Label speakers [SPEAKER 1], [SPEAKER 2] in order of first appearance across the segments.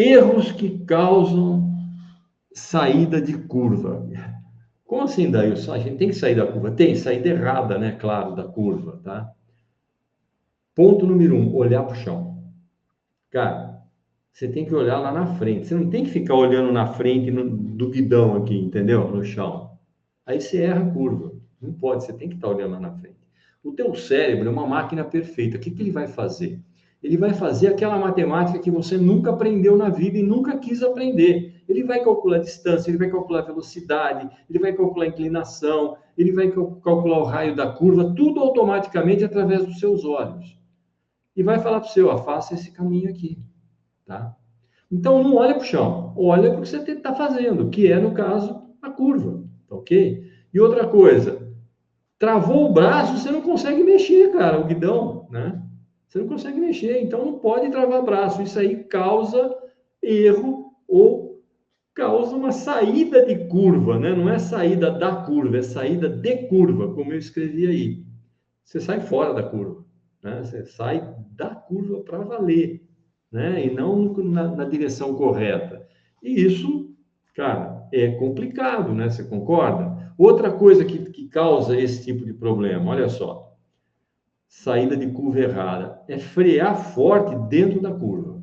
[SPEAKER 1] Erros que causam saída de curva. Como assim, daí? A gente tem que sair da curva? Tem, saída errada, né? Claro, da curva, tá? Ponto número 1, olhar para o chão. Cara, você tem que olhar lá na frente. Você não tem que ficar olhando na frente do guidão aqui, entendeu? No chão. Aí você erra a curva. Não pode, você tem que estar olhando lá na frente. O teu cérebro é uma máquina perfeita. O que que ele vai fazer? Ele vai fazer aquela matemática que você nunca aprendeu na vida e nunca quis aprender. Ele vai calcular distância, ele vai calcular velocidade, ele vai calcular inclinação, ele vai calcular o raio da curva, tudo automaticamente através dos seus olhos. E vai falar para o seu, faça esse caminho aqui, tá? Então, não olha para o chão, olha para o que você está fazendo, que é, no caso, a curva, tá ok? E outra coisa, travou o braço, você não consegue mexer, cara, o guidão, né? Você não consegue mexer, então não pode travar braço. Isso aí causa erro ou causa uma saída de curva, né? Não é saída da curva, é saída de curva, como eu escrevi aí. Você sai fora da curva, né? Você sai da curva para valer, né? E não na direção correta. E isso, cara, é complicado, né? Você concorda? Outra coisa que causa esse tipo de problema, olha só, saída de curva errada, é frear forte dentro da curva.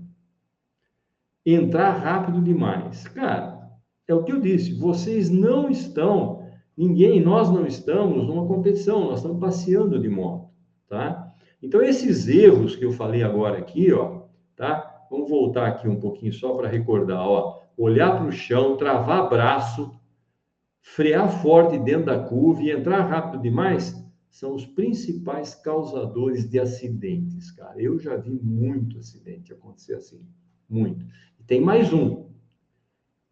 [SPEAKER 1] Entrar rápido demais. Cara, é o que eu disse, vocês não estão, nós não estamos numa competição, nós estamos passeando de moto, tá? Então, esses erros que eu falei agora aqui, ó, tá? Vamos voltar aqui um pouquinho só para recordar, ó. Olhar para o chão, travar braço, frear forte dentro da curva e entrar rápido demais são os principais causadores de acidentes, cara. Eu já vi muito acidente acontecer assim, muito. E tem mais um.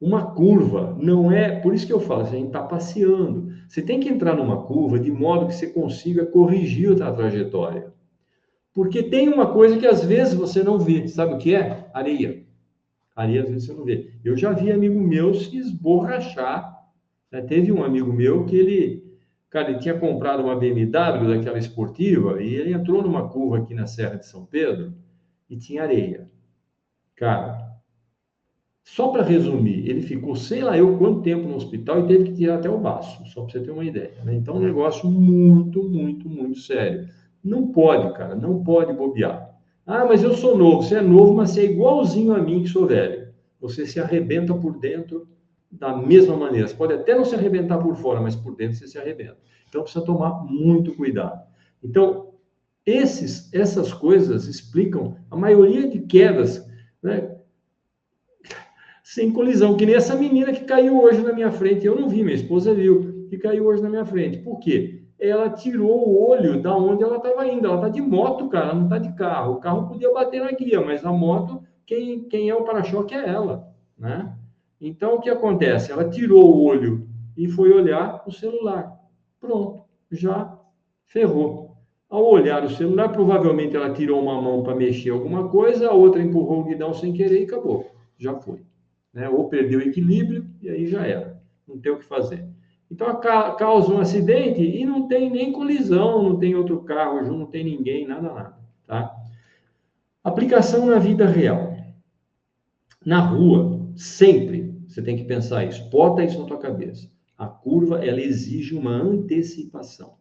[SPEAKER 1] Uma curva não é, por isso que eu falo, a gente está passeando. Você tem que entrar numa curva de modo que você consiga corrigir a trajetória. Porque tem uma coisa que às vezes você não vê, sabe o que é? Areia. Areia às vezes você não vê. Eu já vi amigo meu se esborrachar, né? Teve um amigo meu que cara, ele tinha comprado uma BMW daquela esportiva e ele entrou numa curva aqui na Serra de São Pedro e tinha areia. Cara, só para resumir, ele ficou sei lá eu quanto tempo no hospital e teve que tirar até o baço, só para você ter uma ideia, né? Então, é um negócio muito, muito, muito sério. Não pode, cara, não pode bobear. Ah, mas eu sou novo. Você é novo, mas você é igualzinho a mim que sou velho. Você se arrebenta por dentro da mesma maneira. Você pode até não se arrebentar por fora, mas por dentro você se arrebenta. Então, precisa tomar muito cuidado. Então, essas coisas explicam a maioria de quedas, né, sem colisão, que nem essa menina que caiu hoje na minha frente. Eu não vi, minha esposa viu, que caiu hoje na minha frente. Por quê? Ela tirou o olho da onde ela estava indo. Ela está de moto, cara, não está de carro. O carro podia bater na guia, mas a moto, quem é o para-choque é ela, né? Então, o que acontece? Ela tirou o olho e foi olhar o celular. Pronto, já ferrou. Ao olhar o celular, provavelmente ela tirou uma mão para mexer alguma coisa, a outra empurrou o guidão sem querer e acabou. Já foi, né? Ou perdeu o equilíbrio e aí já era. Não tem o que fazer. Então, causa um acidente e não tem nem colisão, não tem outro carro junto, não tem ninguém, nada, nada, tá? Aplicação na vida real. Na rua, sempre, você tem que pensar isso. Bota isso na tua cabeça. A curva, ela exige uma antecipação.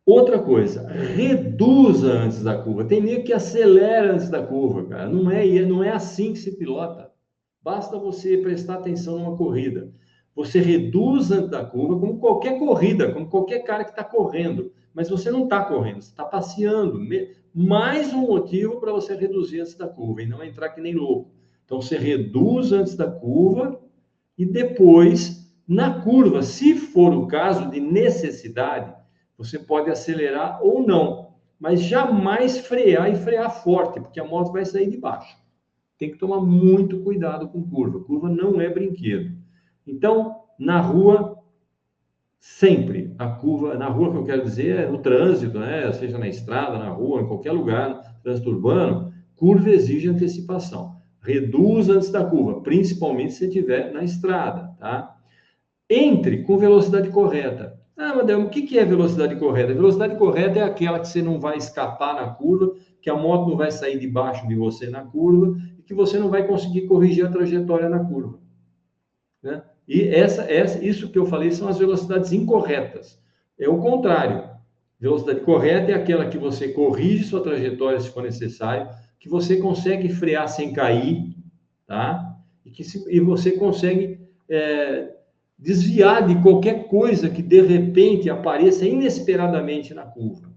[SPEAKER 1] Outra coisa, reduza antes da curva. Tem nego que acelera antes da curva, cara. Não é assim que se pilota. Basta você prestar atenção numa corrida. Você reduz antes da curva, como qualquer corrida, como qualquer cara que está correndo. Mas você não está correndo, você está passeando. Mais um motivo para você reduzir antes da curva e não entrar que nem louco. Então, você reduz antes da curva e depois, na curva, se for o caso de necessidade, você pode acelerar ou não, mas jamais frear e frear forte, porque a moto vai sair de baixo. Tem que tomar muito cuidado com curva. Curva não é brinquedo. Então, na rua, sempre a curva, na rua que eu quero dizer é no trânsito, né? Seja na estrada, na rua, em qualquer lugar, trânsito urbano, curva exige antecipação. Reduz antes da curva, principalmente se estiver na estrada, tá? Entre com velocidade correta. Ah, Madame, o que é velocidade correta? Velocidade correta é aquela que você não vai escapar na curva, que a moto não vai sair debaixo de você na curva, que você não vai conseguir corrigir a trajetória na curva, né? E isso que eu falei são as velocidades incorretas. É o contrário. Velocidade correta é aquela que você corrige sua trajetória se for necessário, que você consegue frear sem cair, tá? E você consegue desviar de qualquer coisa que de repente apareça inesperadamente na curva.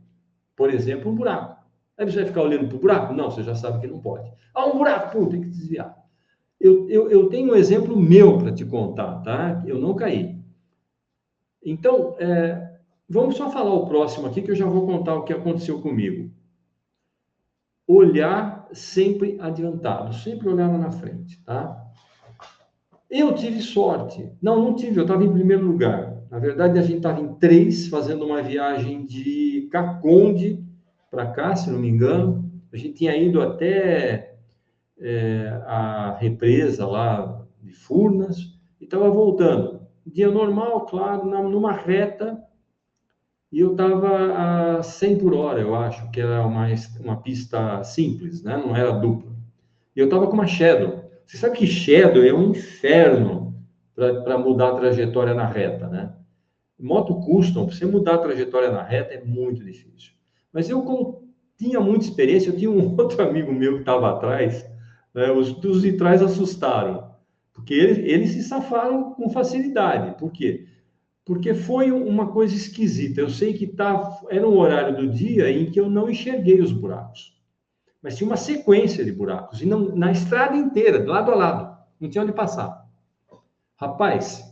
[SPEAKER 1] Por exemplo, um buraco. Aí você vai ficar olhando para o buraco? Não, você já sabe que não pode. Ah, um buraco, pum, tem que desviar. Eu tenho um exemplo meu para te contar, tá? Eu não caí. Então, vamos só falar o próximo aqui, que eu já vou contar o que aconteceu comigo. Olhar sempre adiantado, sempre olhar lá na frente, tá? Eu tive sorte. Não tive, eu estava em primeiro lugar. Na verdade, a gente estava em 3, fazendo uma viagem de Caconde para cá, se não me engano. A gente tinha ido até a represa lá de Furnas e estava voltando. Dia normal, claro, numa reta, e eu estava a 100 por hora, eu acho, que era uma pista simples, né? Não era dupla. E eu estava com uma Shadow. Você sabe que Shadow é um inferno para mudar a trajetória na reta, né? Moto custom, para você mudar a trajetória na reta é muito difícil. Mas eu, como tinha muita experiência, eu tinha um outro amigo meu que estava atrás, né? Os dos de trás assustaram, porque eles se safaram com facilidade. Por quê? Porque foi uma coisa esquisita. Eu sei que era um horário do dia em que eu não enxerguei os buracos, mas tinha uma sequência de buracos, e não, na estrada inteira, lado a lado, não tinha onde passar. Rapaz,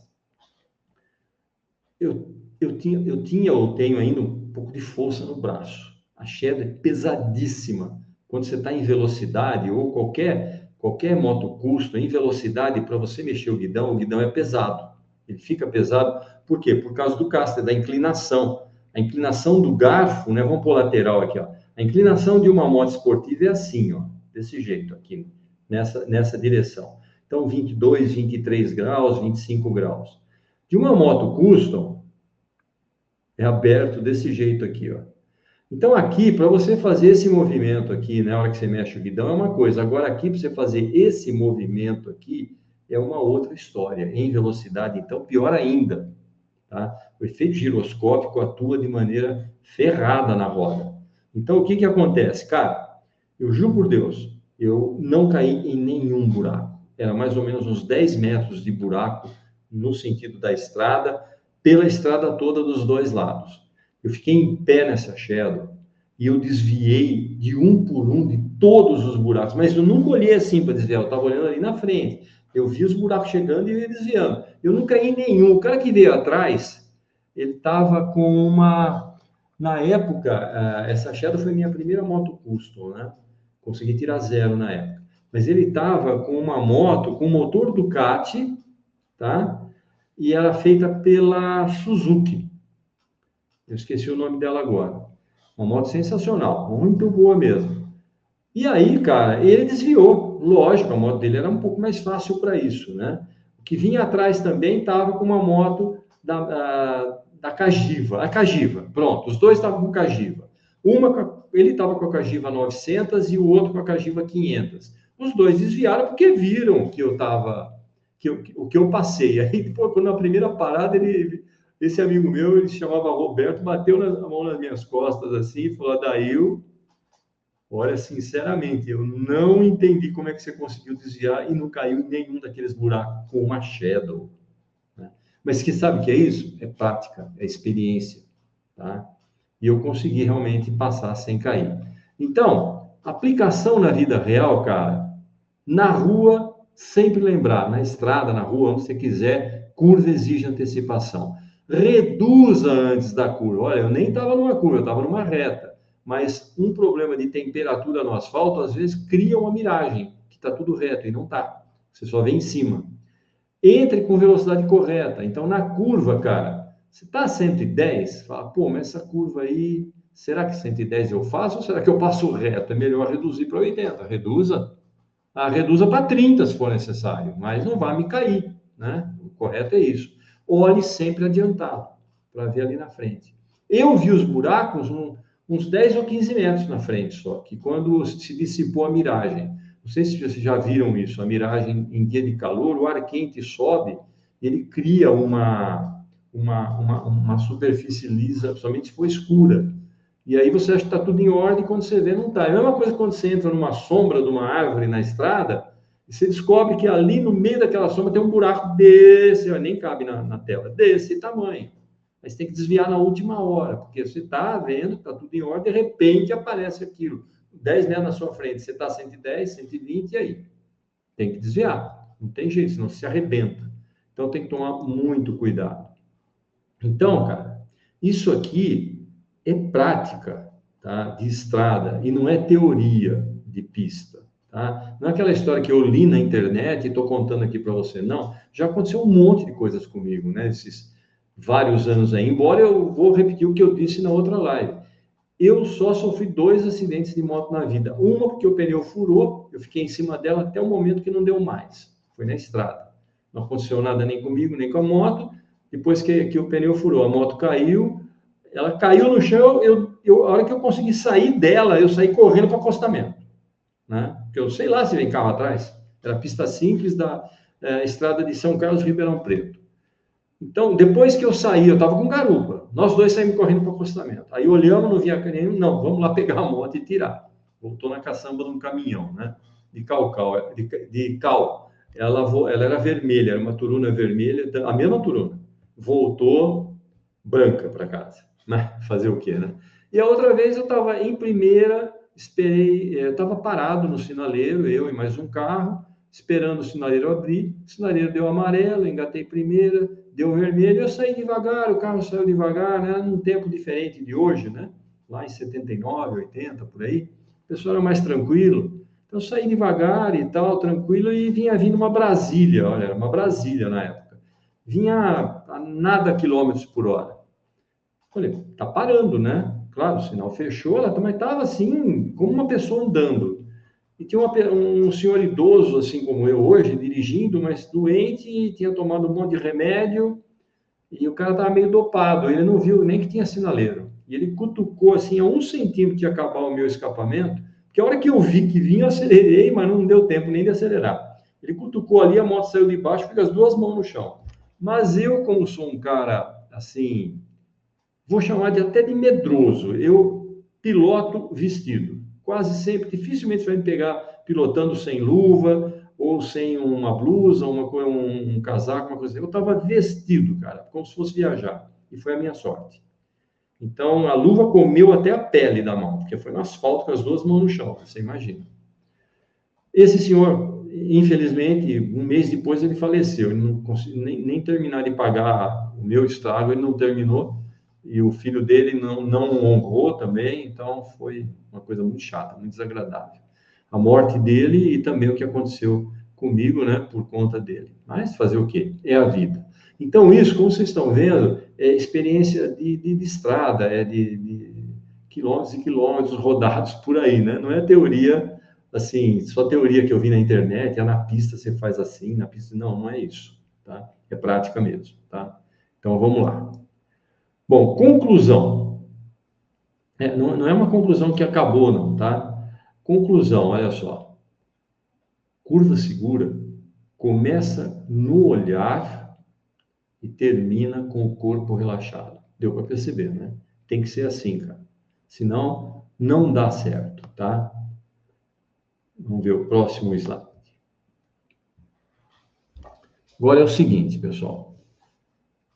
[SPEAKER 1] eu tinha ou tenho ainda um pouco de força no braço. A Shadow é pesadíssima. Quando você está em velocidade, ou qualquer moto custom, em velocidade, para você mexer o guidão é pesado. Ele fica pesado, por quê? Por causa do caster, da inclinação. A inclinação do garfo, né? Vamos pôr lateral aqui, ó. A inclinação de uma moto esportiva é assim, ó, desse jeito aqui, nessa direção. Então, 22, 23 graus, 25 graus. De uma moto custom, é aberto desse jeito aqui, ó. Então, aqui, para você fazer esse movimento aqui, na hora que você mexe o guidão, é uma coisa. Agora, aqui, para você fazer esse movimento aqui, é uma outra história. Em velocidade, então, pior ainda, tá? O efeito giroscópico atua de maneira ferrada na roda. Então, o que que acontece? Cara, eu juro por Deus, eu não caí em nenhum buraco. Era mais ou menos uns 10 metros de buraco no sentido da estrada, pela estrada toda dos dois lados. Eu fiquei em pé nessa Shadow e eu desviei de um por um de todos os buracos, mas eu nunca olhei assim para desviar, eu estava olhando ali na frente. Eu vi os buracos chegando e ia desviando. Eu não caí em nenhum. O cara que veio atrás, ele estava com uma... Na época, essa Shadow foi minha primeira moto custom, né? Consegui tirar 0 na época. Mas ele estava com uma moto com motor Ducati, tá? E era feita pela Suzuki. Eu esqueci o nome dela agora. Uma moto sensacional, muito boa mesmo. E aí, cara, ele desviou. Lógico, a moto dele era um pouco mais fácil para isso, né? O que vinha atrás também estava com uma moto da Cagiva. A Cagiva, pronto, os dois estavam com Cagiva. Ele estava com a Cagiva 900 e o outro com a Cagiva 500. Os dois desviaram porque viram que eu estava... o que eu passei. Aí, pô, quando na primeira parada, esse amigo meu, ele se chamava Roberto, bateu a mão nas minhas costas assim e falou: Adail, olha, sinceramente, eu não entendi como é que você conseguiu desviar e não caiu em nenhum daqueles buracos com uma Shadow, né? Mas que sabe o que é isso? É prática, é experiência, tá? E eu consegui realmente passar sem cair. Então, aplicação na vida real, cara, na rua, sempre lembrar, na estrada, na rua, onde você quiser, curva exige antecipação. Reduza antes da curva. Olha, eu nem estava numa curva, eu estava numa reta. Mas um problema de temperatura no asfalto, às vezes, cria uma miragem, que está tudo reto, e não está. Você só vê em cima. Entre com velocidade correta. Então, na curva, cara, você está a 110, fala, pô, mas essa curva aí, será que 110 eu faço ou será que eu passo reto? É melhor reduzir para 80. Reduza para 30 se for necessário, mas não vai me cair, né? O correto é isso. Olhe sempre adiantado, para ver ali na frente. Eu vi os buracos uns 10 ou 15 metros na frente só, que quando se dissipou a miragem. Não sei se vocês já viram isso, a miragem em dia de calor, o ar quente sobe, ele cria uma superfície lisa, principalmente se for escura. E aí você acha que está tudo em ordem, quando você vê, não está. É a mesma coisa quando você entra numa sombra de uma árvore na estrada, e você descobre que ali no meio daquela sombra tem um buraco desse, nem cabe na tela, desse tamanho. Mas tem que desviar na última hora, porque você está vendo, está tudo em ordem, de repente aparece aquilo. 10 metros na sua frente, você está 110, 120, e aí? Tem que desviar. Não tem jeito, senão se arrebenta. Então tem que tomar muito cuidado. Então, cara, isso aqui é prática, tá? De estrada e não é teoria de pista, tá? Não é aquela história que eu li na internet e estou contando aqui para você, não. Já aconteceu um monte de coisas comigo, né? Esses vários anos aí. Embora eu vou repetir o que eu disse na outra live. Eu só sofri 2 acidentes de moto na vida. Uma porque o pneu furou, eu fiquei em cima dela até o momento que não deu mais. Foi na estrada. Não aconteceu nada nem comigo, nem com a moto. Depois que o pneu furou, a moto caiu, ela caiu no chão, a hora que eu consegui sair dela, eu saí correndo para o acostamento. Né? Porque eu sei lá se vem carro atrás. Era pista simples da estrada de São Carlos, Ribeirão Preto. Então, depois que eu saí, eu estava com garupa. Nós dois saímos correndo para o acostamento. Aí olhamos, não via nenhum, não, vamos lá pegar a moto e tirar. Voltou na caçamba de um caminhão, né? De cal. Ela era vermelha, era uma turuna vermelha, a mesma turuna. Voltou branca para casa. Né? Fazer o quê, né? E a outra vez eu estava em primeira, esperei, eu estava parado no sinaleiro, eu e mais um carro, esperando o sinaleiro abrir. O sinaleiro deu amarelo, engatei primeira, deu vermelho, eu saí devagar, o carro saiu devagar, né? Num tempo diferente de hoje, né? Lá em 79, 80, por aí, o pessoal era mais tranquilo. Então, eu saí devagar e tal, tranquilo, e vinha vindo uma Brasília, olha, era uma Brasília na época. Vinha a nada quilômetros por hora. Falei, tá parando, né? Claro, o sinal fechou, ela também estava assim, como uma pessoa andando. E tinha um senhor idoso, assim como eu hoje, dirigindo, mas doente, tinha tomado um monte de remédio, e o cara estava meio dopado, ele não viu nem que tinha sinaleiro. E ele cutucou, assim, a 1 centímetro de acabar o meu escapamento, que a hora que eu vi que vinha, eu acelerei, mas não deu tempo nem de acelerar. Ele cutucou ali, a moto saiu de baixo, com as 2 mãos no chão. Mas eu, como sou um cara, assim, vou chamar até de medroso, eu piloto vestido. Quase sempre, dificilmente você vai me pegar pilotando sem luva, ou sem uma blusa, um casaco, uma coisa assim. Eu estava vestido, cara, como se fosse viajar. E foi a minha sorte. Então, a luva comeu até a pele da mão, porque foi no asfalto com as 2 mãos no chão, você imagina. Esse senhor, infelizmente, um mês depois ele faleceu. Ele não conseguiu nem terminar de pagar o meu estrago, ele não terminou. E o filho dele não honrou também, então foi uma coisa muito chata, muito desagradável. A morte dele e também o que aconteceu comigo, né, por conta dele. Mas fazer o quê? É a vida. Então, isso, como vocês estão vendo, é experiência de estrada, é de quilômetros e quilômetros rodados por aí, né? Não é teoria, assim, só teoria que eu vi na internet, na pista você faz assim, na pista. Não, não é isso, tá? É prática mesmo, tá? Então, vamos lá. Bom, conclusão. Não é uma conclusão que acabou, não, tá? Conclusão, olha só. Curva segura começa no olhar e termina com o corpo relaxado. Deu para perceber, né? Tem que ser assim, cara. Senão, não dá certo, tá? Vamos ver o próximo slide. Agora é o seguinte, pessoal.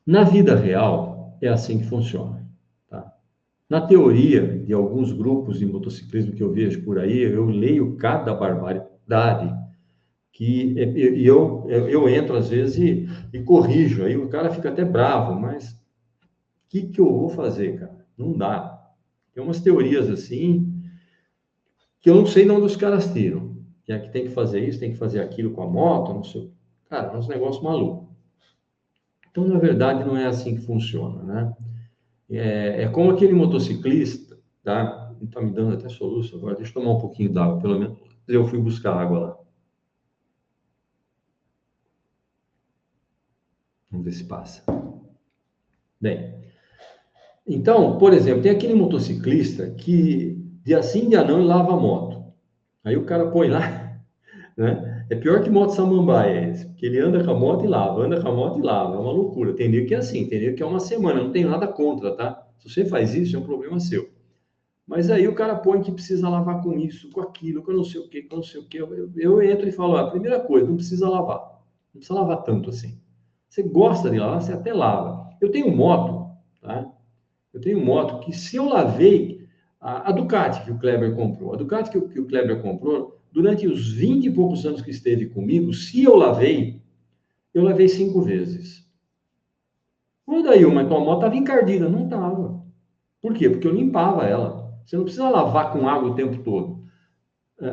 [SPEAKER 1] Na vida real, é assim que funciona, tá? Na teoria de alguns grupos de motociclismo que eu vejo por aí, eu leio cada barbaridade que eu entro às vezes e corrijo, aí o cara fica até bravo, mas o que eu vou fazer, cara? Não dá. Tem umas teorias assim que eu não sei de onde os caras tiram. Que é que tem que fazer isso, tem que fazer aquilo com a moto, não sei. Cara, é uns negócios malucos. Então, na verdade, não é assim que funciona, né? É como aquele motociclista, tá? Está me dando até soluço agora. Deixa eu tomar um pouquinho d'água, pelo menos. Eu fui buscar água lá. Vamos ver se passa. Bem, então, por exemplo, tem aquele motociclista que, dia sim, dia não, ele lava a moto. Aí o cara põe lá né? É pior que moto samambaia esse, porque ele anda com a moto e lava, anda com a moto e lava, é uma loucura. Tem dia que é assim, tem dia que é uma semana, não tenho nada contra, tá? Se você faz isso, é um problema seu. Mas aí o cara põe que precisa lavar com isso, com aquilo, com não sei o quê, com não sei o quê. Eu entro e falo, a primeira coisa, não precisa lavar. Não precisa lavar tanto assim. Você gosta de lavar, você até lava. Eu tenho moto, tá? Eu tenho moto que se eu lavei, a Ducati que o Kleber comprou, a Ducati que o Kleber comprou, durante os 20 e poucos anos que esteve comigo, se eu lavei 5 vezes. Mas daí, mas tua moto estava encardida. Não estava. Por quê? Porque eu limpava ela. Você não precisa lavar com água o tempo todo.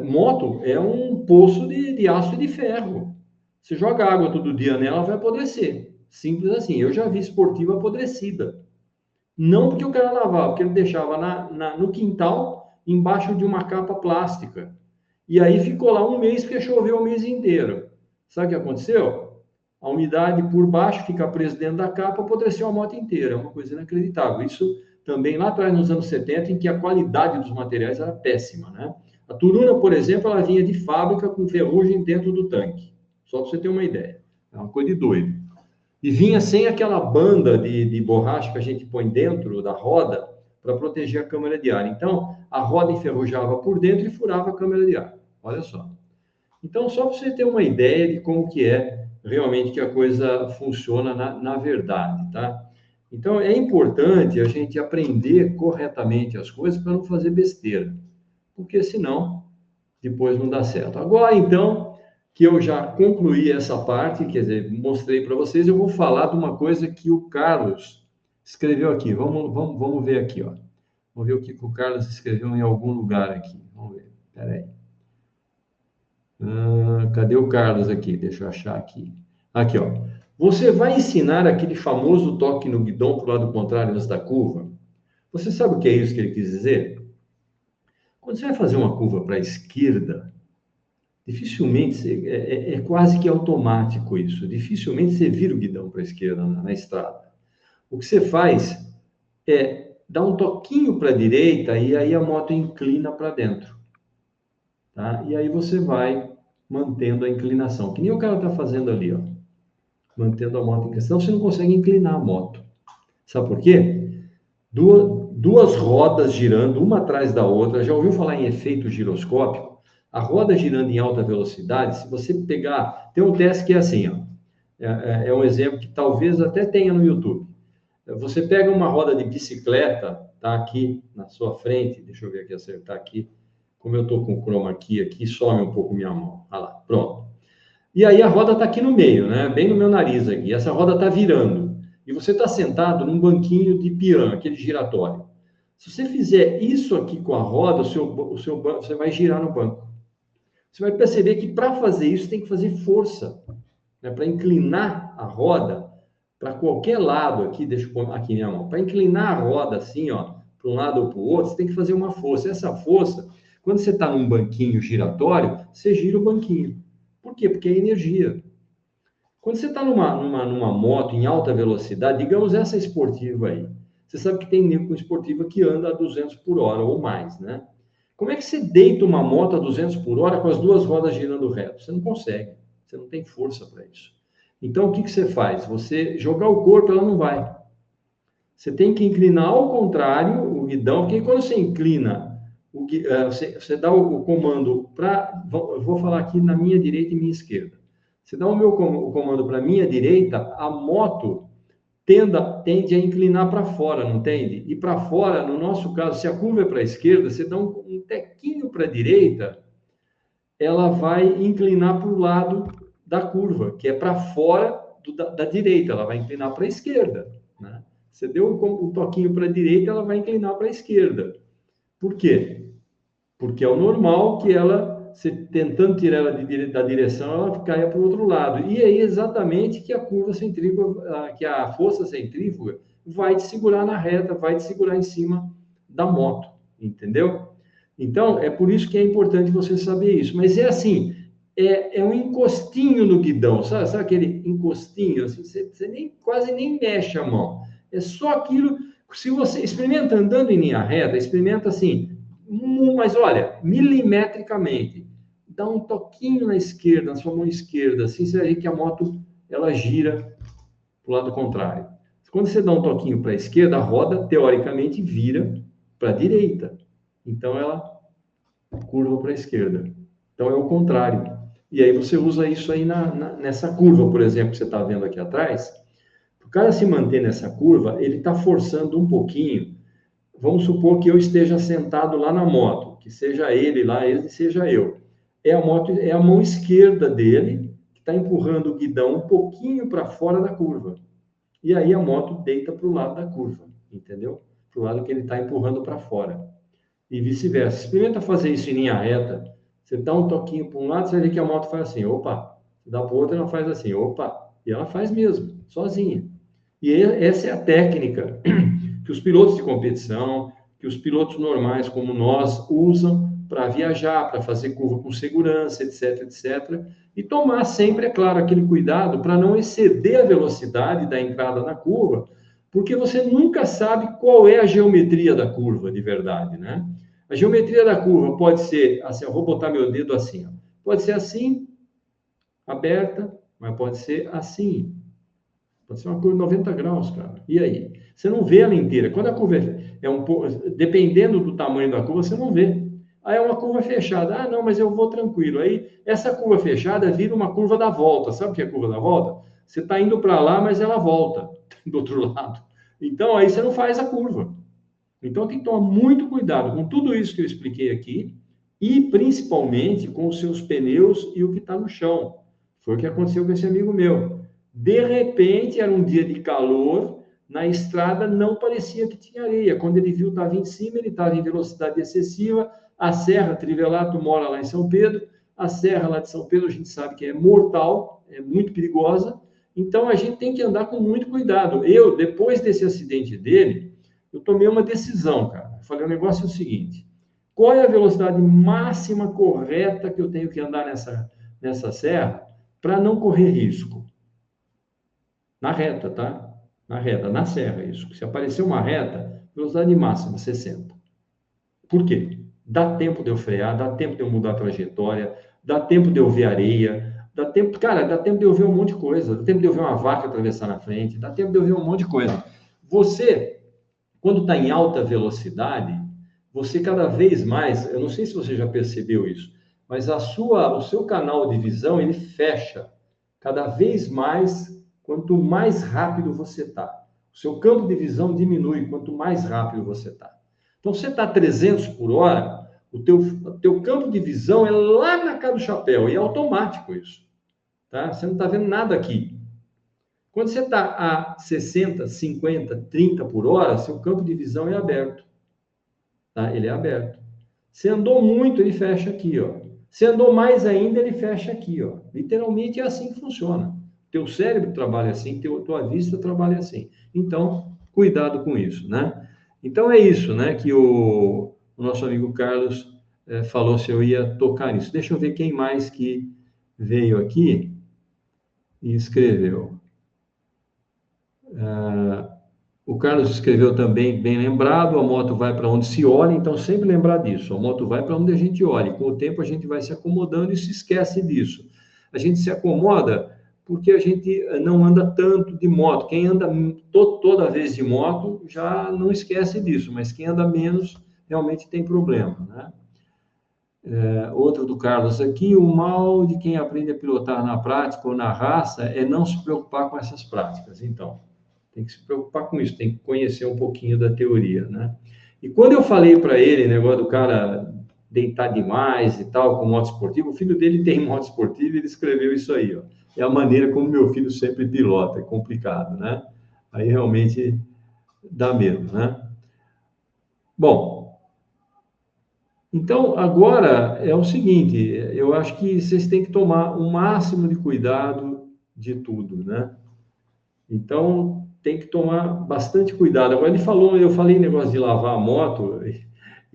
[SPEAKER 1] Moto é um poço de aço e de ferro. Você joga água todo dia nela, vai apodrecer. Simples assim. Eu já vi esportiva apodrecida. Não porque o cara lavava, porque ele deixava no quintal, embaixo de uma capa plástica. E aí ficou lá um mês, porque choveu o mês inteiro. Sabe o que aconteceu? A umidade por baixo fica presa dentro da capa, apodreceu a moto inteira. É uma coisa inacreditável. Isso também lá atrás, nos anos 70, em que a qualidade dos materiais era péssima, né? A Turuna, por exemplo, ela vinha de fábrica com ferrugem dentro do tanque. Só para você ter uma ideia. É uma coisa de doido. E vinha sem aquela banda de borracha que a gente põe dentro da roda para proteger a câmara de ar. Então, a roda enferrujava por dentro e furava a câmara de ar. Olha só. Então, só para você ter uma ideia de como que é realmente que a coisa funciona na verdade, tá? Então, é importante a gente aprender corretamente as coisas para não fazer besteira, porque senão depois não dá certo. Agora, então, que eu já concluí essa parte, quer dizer, mostrei para vocês, eu vou falar de uma coisa que o Carlos escreveu aqui. Vamos ver aqui, ó. Vamos ver o que o Carlos escreveu em algum lugar aqui. Vamos ver. Espera aí. Cadê o Carlos aqui? Deixa eu achar aqui. Aqui, ó. Você vai ensinar aquele famoso toque no guidão para o lado contrário antes da curva? Você sabe o que é isso que ele quis dizer? Quando você vai fazer uma curva para a esquerda, dificilmente, é quase que automático isso. Dificilmente você vira o guidão para a esquerda na estrada. O que você faz é dar um toquinho para a direita e aí a moto inclina para dentro. Tá? E aí você vai mantendo a inclinação, que nem o cara está fazendo ali, ó, mantendo a moto em questão, você não consegue inclinar a moto. Sabe por quê? Duas rodas girando, uma atrás da outra. Já ouviu falar em efeito giroscópico? A roda girando em alta velocidade, se você pegar... Tem um teste que é assim, ó. É um exemplo que talvez até tenha no YouTube. Você pega uma roda de bicicleta, tá aqui na sua frente, deixa eu ver aqui, acertar aqui. Como eu estou com o chroma aqui, some um pouco minha mão. Olha lá, pronto. E aí a roda está aqui no meio, né? Bem no meu nariz aqui. Essa roda está virando. E você está sentado num banquinho de piano, aquele giratório. Se você fizer isso aqui com a roda, você vai girar no banco. Você vai perceber que para fazer isso tem que fazer força, né? Para inclinar a roda para qualquer lado aqui, deixa eu pôr aqui minha mão. Para inclinar a roda assim, ó, para um lado ou para o outro, você tem que fazer uma força. Essa força, quando você está num banquinho giratório, você gira o banquinho. Por quê? Porque é energia. Quando você está numa moto em alta velocidade, digamos essa esportiva aí, você sabe que tem nego com esportiva que anda a 200 por hora ou mais, né? Como é que você deita uma moto a 200 por hora com as duas rodas girando reto? Você não consegue, você não tem força para isso. Então, o que você faz? Você jogar o corpo, ela não vai. Você tem que inclinar ao contrário o guidão, porque quando você inclina, você dá o comando para... Eu vou falar aqui na minha direita e minha esquerda. Você dá o comando para a minha direita, a moto tende a inclinar para fora, não tende? E para fora, no nosso caso, se a curva é para a esquerda, você dá um tequinho para a direita, ela vai inclinar para o lado da curva, que é para fora da direita, ela vai inclinar para a esquerda, né? Você deu um toquinho para a direita, ela vai inclinar para a esquerda. Por quê? Porque é o normal que ela, você tentando tirar ela da direção, ela caia para o outro lado. E aí exatamente que a curva centrífuga, que a força centrífuga vai te segurar na reta, vai te segurar em cima da moto, entendeu? Então, é por isso que é importante você saber isso. Mas é assim, é um encostinho no guidão, sabe aquele encostinho? Assim, você quase nem mexe a mão. É só aquilo. Se você experimenta andando em linha reta, experimenta assim, mas olha, milimetricamente. dá um toquinho na esquerda, na sua mão esquerda, assim, você vai ver que a moto, ela gira para o lado contrário. Quando você dá um toquinho para a esquerda, a roda, teoricamente, vira para a direita. Então, ela curva para a esquerda. Então, é o contrário. E aí você usa isso aí nessa curva, por exemplo, que você está vendo aqui atrás. O cara se manter nessa curva, ele está forçando um pouquinho. Vamos supor que eu esteja sentado lá na moto, que seja ele lá, ele seja eu. É a moto, é a mão esquerda dele que está empurrando o guidão um pouquinho para fora da curva. E aí a moto deita para o lado da curva, entendeu? Para o lado que ele está empurrando para fora. E vice-versa. Experimenta fazer isso em linha reta. Você dá um toquinho para um lado, você vai ver que a moto faz assim, opa. Você dá para o outro, ela faz assim, opa. E ela faz mesmo, sozinha. E essa é a técnica que os pilotos de competição, que os pilotos normais como nós usam para viajar, para fazer curva com segurança, etc, etc. E tomar sempre, é claro, aquele cuidado para não exceder a velocidade da entrada na curva, porque você nunca sabe qual é a geometria da curva de verdade, né? A geometria da curva pode ser assim, eu vou botar meu dedo assim, ó. Pode ser assim, aberta, mas pode ser assim. Pode ser uma curva de 90 graus, cara. E aí? Você não vê ela inteira. Quando a curva é um pouco, dependendo do tamanho da curva, você não vê. Aí é uma curva fechada. Ah, não, mas eu vou tranquilo. Aí essa curva fechada vira uma curva da volta. Sabe o que é a curva da volta? Você está indo para lá, mas ela volta do outro lado. Então aí você não faz a curva. Então tem que tomar muito cuidado com tudo isso que eu expliquei aqui e principalmente com os seus pneus e o que está no chão. Foi o que aconteceu com esse amigo meu. De repente, era um dia de calor, na estrada não parecia que tinha areia. Quando ele viu, estava em cima, ele estava em velocidade excessiva. A Serra Trivelato mora lá em São Pedro. A serra lá de São Pedro, a gente sabe que é mortal, é muito perigosa. Então, a gente tem que andar com muito cuidado. Eu, depois desse acidente dele, eu tomei uma decisão, cara. Eu falei, o negócio é o seguinte, qual é a velocidade máxima correta que eu tenho que andar nessa serra para não correr risco? Na reta, tá? Na reta, na serra, isso. Se aparecer uma reta, velocidade máxima, 60. Por quê? Dá tempo de eu frear, dá tempo de eu mudar a trajetória, dá tempo de eu ver areia, dá tempo, cara, dá tempo de eu ver um monte de coisa, dá tempo de eu ver uma vaca atravessar na frente, dá tempo de eu ver um monte de coisa. Você, quando está em alta velocidade, você cada vez mais, eu não sei se você já percebeu isso, mas o seu canal de visão, ele fecha cada vez mais quanto mais rápido você está. O seu campo de visão diminui quanto mais rápido você está. Então, você está a 300 por hora, o teu campo de visão é lá na cara do chapéu, e é automático isso. Tá? Você não está vendo nada aqui. Quando você está a 60, 50, 30 por hora, seu campo de visão é aberto. Tá? Ele é aberto. Você andou muito, ele fecha aqui, ó. Se andou mais ainda, ele fecha aqui, ó. Literalmente é assim que funciona. Teu cérebro trabalha assim, tua vista trabalha assim. Então, cuidado com isso, né? Então é isso, né? Que o nosso amigo Carlos falou se eu ia tocar nisso. Deixa eu ver quem mais que veio aqui e escreveu. O Carlos escreveu também, bem lembrado, a moto vai para onde se olha, então sempre lembrar disso, a moto vai para onde a gente olha, com o tempo a gente vai se acomodando e se esquece disso. A gente se acomoda porque a gente não anda tanto de moto, quem anda toda vez de moto já não esquece disso, mas quem anda menos realmente tem problema, né? Outro do Carlos aqui, o mal de quem aprende a pilotar na prática ou na raça é não se preocupar com essas práticas, então. Tem que se preocupar com isso, tem que conhecer um pouquinho da teoria, né? E quando eu falei para ele, negócio do cara deitar demais e tal, com moto esportiva, o filho dele tem moto esportiva e ele escreveu isso aí, ó. É a maneira como meu filho sempre pilota, é complicado, né? Aí realmente dá medo, né? Bom, então agora é o seguinte, eu acho que vocês têm que tomar o máximo de cuidado de tudo, né? Então, tem que tomar bastante cuidado. Agora, ele falou, eu falei negócio de lavar a moto, e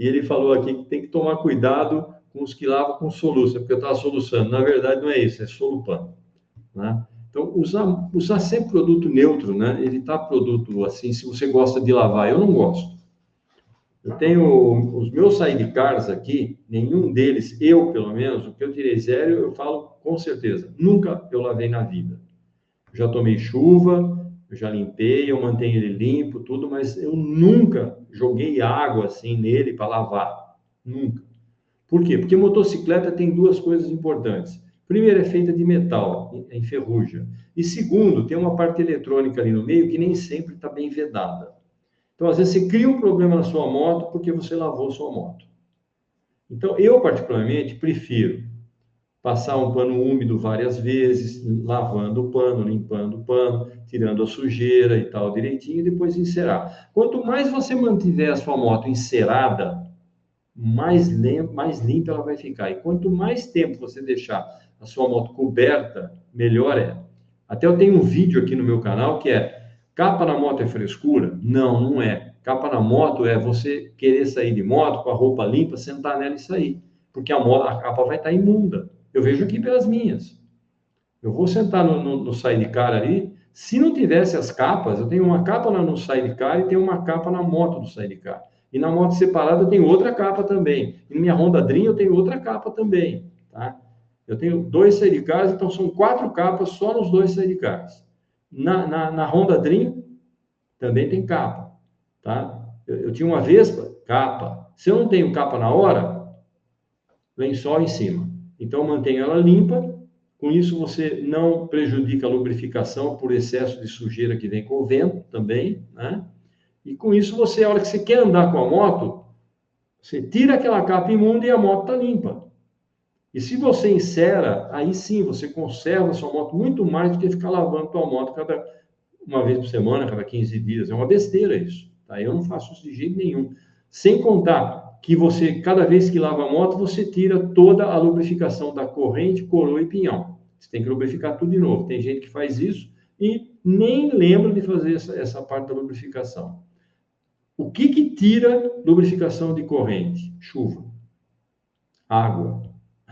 [SPEAKER 1] ele falou aqui que tem que tomar cuidado com os que lavam com soluço, porque eu estava soluçando. Na verdade, não é isso, é solupando, né? Então, usar sempre produto neutro, né? Evitar produto assim, se você gosta de lavar. Eu não gosto. Eu tenho os meus sidecars aqui, nenhum deles, eu pelo menos, o que eu tirei zero, eu falo com certeza, nunca eu lavei na vida. Já tomei chuva, eu já limpei, eu mantenho ele limpo, tudo, mas eu nunca joguei água assim nele para lavar. Nunca. Por quê? Porque motocicleta tem duas coisas importantes. Primeiro, é feita de metal, enferruja. E segundo, tem uma parte eletrônica ali no meio que nem sempre está bem vedada. Então, às vezes, você cria um problema na sua moto porque você lavou sua moto. Então, eu, particularmente, prefiro passar um pano úmido várias vezes, lavando o pano, limpando o pano, tirando a sujeira e tal direitinho, e depois encerar. Quanto mais você mantiver a sua moto encerada, mais limpa ela vai ficar. E quanto mais tempo você deixar a sua moto coberta, melhor é. Até eu tenho um vídeo aqui no meu canal que é: capa na moto é frescura? Não, não é. Capa na moto é você querer sair de moto com a roupa limpa, sentar nela e sair. Porque a capa vai estar imunda. Eu vejo aqui pelas minhas. Eu vou sentar no sidecar ali. Se não tivesse as capas, eu tenho uma capa no sidecar e tenho uma capa na moto do sidecar. E na moto separada eu tenho outra capa também. E na minha Honda Dream eu tenho outra capa também, tá? Eu tenho 2 sidecars, então são 4 capas só nos 2 sidecars. Na Honda Dream também tem capa, tá? Eu tinha uma Vespa, capa. Se eu não tenho capa na hora, lençol em cima. Então mantenha ela limpa. Com isso, você não prejudica a lubrificação por excesso de sujeira que vem com o vento também, né? E com isso, você, a hora que você quer andar com a moto, você tira aquela capa imunda e a moto está limpa. E se você encera, aí sim, você conserva a sua moto muito mais do que ficar lavando a sua moto uma vez por semana, cada 15 dias. É uma besteira isso, tá? Eu não faço isso de jeito nenhum. Sem contar que você, cada vez que lava a moto, você tira toda a lubrificação da corrente, coroa e pinhão. Você tem que lubrificar tudo de novo. Tem gente que faz isso e nem lembra de fazer essa parte da lubrificação. O que tira lubrificação de corrente? Chuva. Água.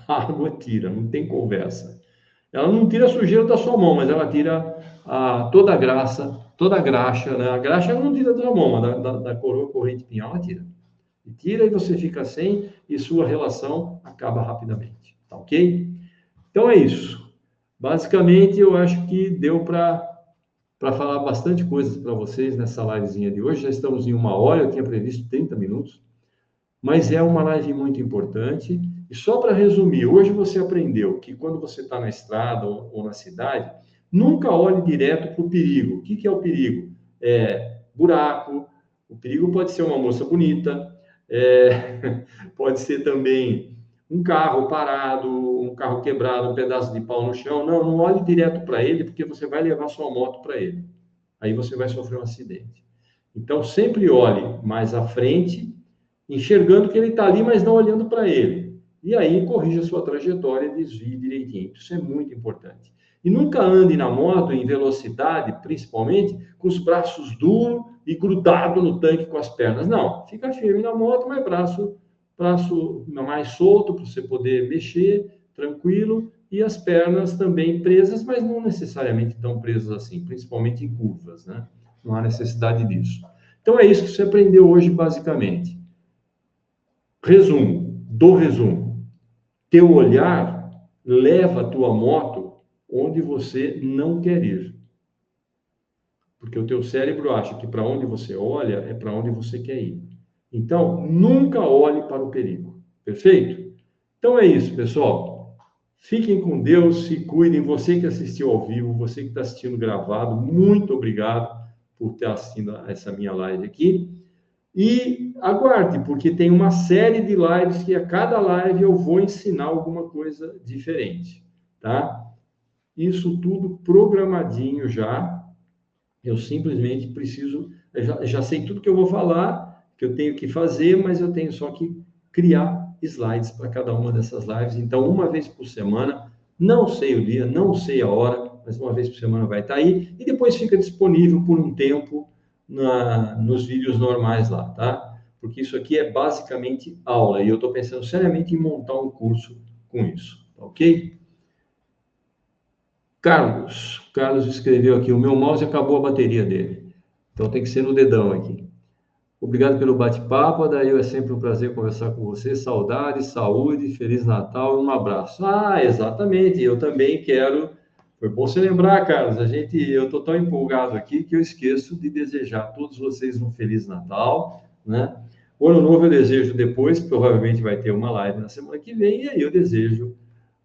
[SPEAKER 1] A água tira, não tem conversa. Ela não tira a sujeira da sua mão, mas ela tira toda a graça, toda a graxa, né? A graxa ela não tira da sua mão, mas da coroa, corrente, pinhão, ela tira. E tira e você fica sem, e sua relação acaba rapidamente. Tá ok? Então é isso. Basicamente, eu acho que deu para falar bastante coisas para vocês nessa livezinha de hoje. Já estamos em 1 hora, eu tinha previsto 30 minutos, mas é uma live muito importante. E só para resumir, hoje você aprendeu que quando você está na estrada ou na cidade, nunca olhe direto para o perigo. O que é o perigo? É buraco, o perigo pode ser uma moça bonita, pode ser também um carro parado, um carro quebrado, um pedaço de pau no chão. Não, não olhe direto para ele, porque você vai levar sua moto para ele. Aí você vai sofrer um acidente. Então, sempre olhe mais à frente, enxergando que ele está ali, mas não olhando para ele. E aí, corrija a sua trajetória, desvie direitinho. Isso é muito importante. E nunca ande na moto em velocidade, principalmente, com os braços duros e grudado no tanque com as pernas. Não, fica firme na moto, mas braço mais solto para você poder mexer, tranquilo, e as pernas também presas, mas não necessariamente tão presas assim, principalmente em curvas, né? Não há necessidade disso. Então é isso que você aprendeu hoje, basicamente. Resumo. Teu olhar leva a tua moto onde você não quer ir. Porque o teu cérebro acha que para onde você olha é para onde você quer ir. Então, nunca olhe para o perigo. Perfeito? Então é isso, pessoal. Fiquem com Deus, se cuidem. Você que assistiu ao vivo, você que está assistindo gravado, muito obrigado por estar assistindo essa minha live aqui. E aguarde, porque tem uma série de lives que a cada live eu vou ensinar alguma coisa diferente, tá? Isso tudo programadinho já. Eu simplesmente preciso, já sei tudo que eu vou falar, que eu tenho que fazer, mas eu tenho só que criar slides para cada uma dessas lives. Então, uma vez por semana, não sei o dia, não sei a hora, mas uma vez por semana vai estar aí. E depois fica disponível por um tempo nos vídeos normais lá, tá? Porque isso aqui é basicamente aula. E eu estou pensando seriamente em montar um curso com isso, ok? Carlos escreveu aqui, o meu mouse acabou a bateria dele. Então tem que ser no dedão aqui. Obrigado pelo bate-papo, Adail, é sempre um prazer conversar com você. Saudades, saúde, Feliz Natal e um abraço. Ah, exatamente, eu também quero. Foi bom você lembrar, Carlos. Eu estou tão empolgado aqui que eu esqueço de desejar a todos vocês um Feliz Natal, né? O Ano Novo eu desejo depois, provavelmente vai ter uma live na semana que vem, e aí eu desejo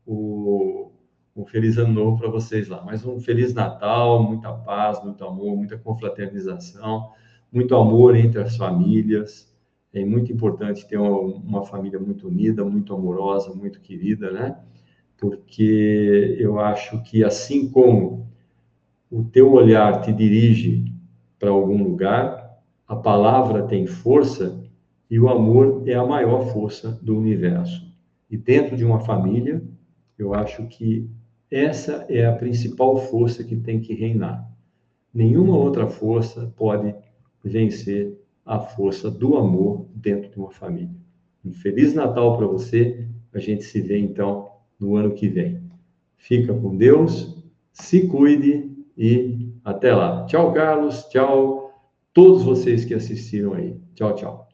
[SPEAKER 1] o, um Feliz Ano Novo para vocês lá. Mas um Feliz Natal, muita paz, muito amor, muita confraternização, muito amor entre as famílias. É muito importante ter uma família muito unida, muito amorosa, muito querida, né? Porque eu acho que assim como o teu olhar te dirige para algum lugar, a palavra tem força e o amor é a maior força do universo. E dentro de uma família, eu acho que essa é a principal força que tem que reinar. Nenhuma outra força pode vencer a força do amor dentro de uma família. Um Feliz Natal para você. A gente se vê então no ano que vem. Fica com Deus, se cuide e até lá. Tchau, Carlos. Tchau, todos vocês que assistiram aí. Tchau, tchau.